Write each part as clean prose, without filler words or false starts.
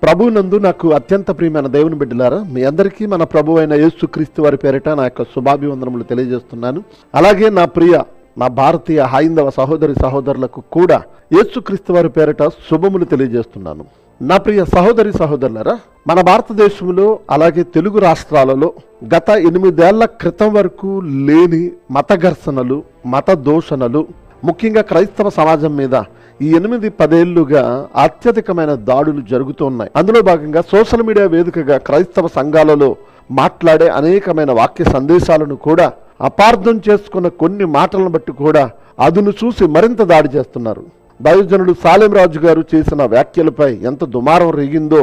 ప్రభువునందు నాకు అత్యంత ప్రియమైన దేవుని బిడ్డలారా, మీ అందరికీ మన ప్రభు అయిన యేసుక్రీస్తు వారి పేరిట నా యొక్క శుభాభివందనములు తెలియజేస్తున్నాను. అలాగే నా భారతీయ హైందవ సహోదరి సహోదరులకు కూడా యేసుక్రీస్తు వారి పేరిట శుభములు తెలియజేస్తున్నాను. నా ప్రియ సహోదరి సహోదరులారా, మన భారతదేశంలో అలాగే తెలుగు రాష్ట్రాలలో గత 8 ఏళ్ల క్రితం వరకు లేని మత ఘర్షణలు, మత దూషణలు, ముఖ్యంగా క్రైస్తవ సమాజం మీద ఈ 8-10 ఏళ్లుగా అత్యధికమైన దాడులు జరుగుతున్నాయి. అందులో భాగంగా సోషల్ మీడియా వేదికగా క్రైస్తవ సంఘాలలో మాట్లాడే అనేకమైన వాక్య సందేశాలను కూడా అపార్థం చేసుకున్న కొన్ని మాటలను బట్టి కూడా అదును చూసి మరింత దాడి చేస్తున్నారు. దైవజనుడు సాలెం రాజు గారు చేసిన వ్యాఖ్యలపై ఎంత దుమారం రేగిందో,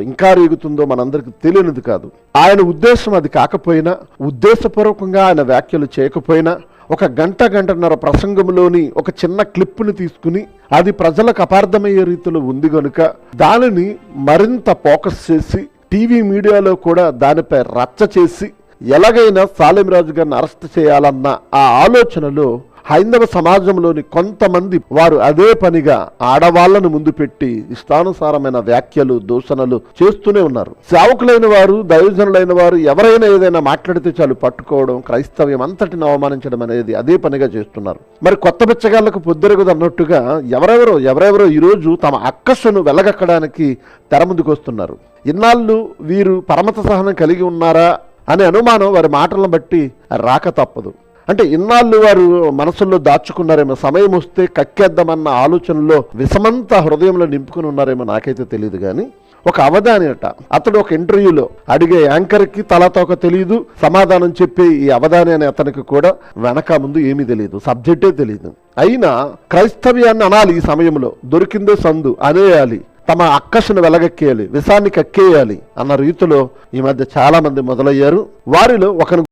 ఇంకా రేగుతుందో మనందరికి తెలియనిది కాదు. ఆయన ఉద్దేశం అది కాకపోయినా, ఉద్దేశపూర్వకంగా ఆయన వ్యాఖ్యలు చేయకపోయినా, ఒక గంటన్నర ప్రసంగంలోని ఒక చిన్న క్లిప్ని తీసుకుని అది ప్రజలకు అపార్థమయ్యే రీతిలో ఉంది కనుక దానిని మరింత ఫోకస్ చేసి టీవీ మీడియాలో కూడా దానిపై రచ్చ చేసి ఎలాగైనా సాలెం రాజు గారిని అరెస్ట్ చేయాలన్న ఆ ఆలోచనలో హైందవ సమాజంలోని కొంతమంది వారు అదే పనిగా ఆడవాళ్లను ముందు పెట్టి ఇష్టానుసారమైన వ్యాఖ్యలు, దూషణలు చేస్తూనే ఉన్నారు. సేవకులైన వారు, దైవజనులైన వారు ఎవరైనా ఏదైనా మాట్లాడితే చాలు పట్టుకోవడం, క్రైస్తవ్యం అంతటిని అవమానించడం అనేది అదే పనిగా చేస్తున్నారు. మరి కొత్త బిచ్చగాళ్లకు పొద్దురగదు అన్నట్టుగా ఎవరెవరో ఈరోజు తమ అక్కసును వెలగక్కడానికి తెర ముందుకు వస్తున్నారు. ఇన్నాళ్ళు వీరు పరమత సహనం కలిగి ఉన్నారా అనే అనుమానం వారి మాటలను బట్టి రాక తప్పదు. అంటే ఇన్నాళ్ళు వారు మనసుల్లో దాచుకున్నారేమో, సమయం వస్తే కక్కేద్దామన్న ఆలోచనలో విషమంతా హృదయంలో నింపుకుని ఉన్నారేమో నాకైతే తెలియదు. కానీ ఒక అవధాని అతడు ఒక ఇంటర్వ్యూలో అడిగే యాంకర్కి తలతోక తెలియదు, సమాధానం చెప్పే ఈ అవధాని అనే అతనికి కూడా వెనక ముందు ఏమీ తెలియదు, సబ్జెక్టే తెలియదు. అయినా క్రైస్తవ్యాన్ని అనాలి, ఈ సమయంలో దొరికిందే సందు అనేయాలి, తమ అక్కసును వెలగక్కేయాలి, విషాన్ని కక్కేయాలి అన్న రీతిలో ఈ మధ్య చాలా మంది మొదలయ్యారు. వారిలో ఒకరు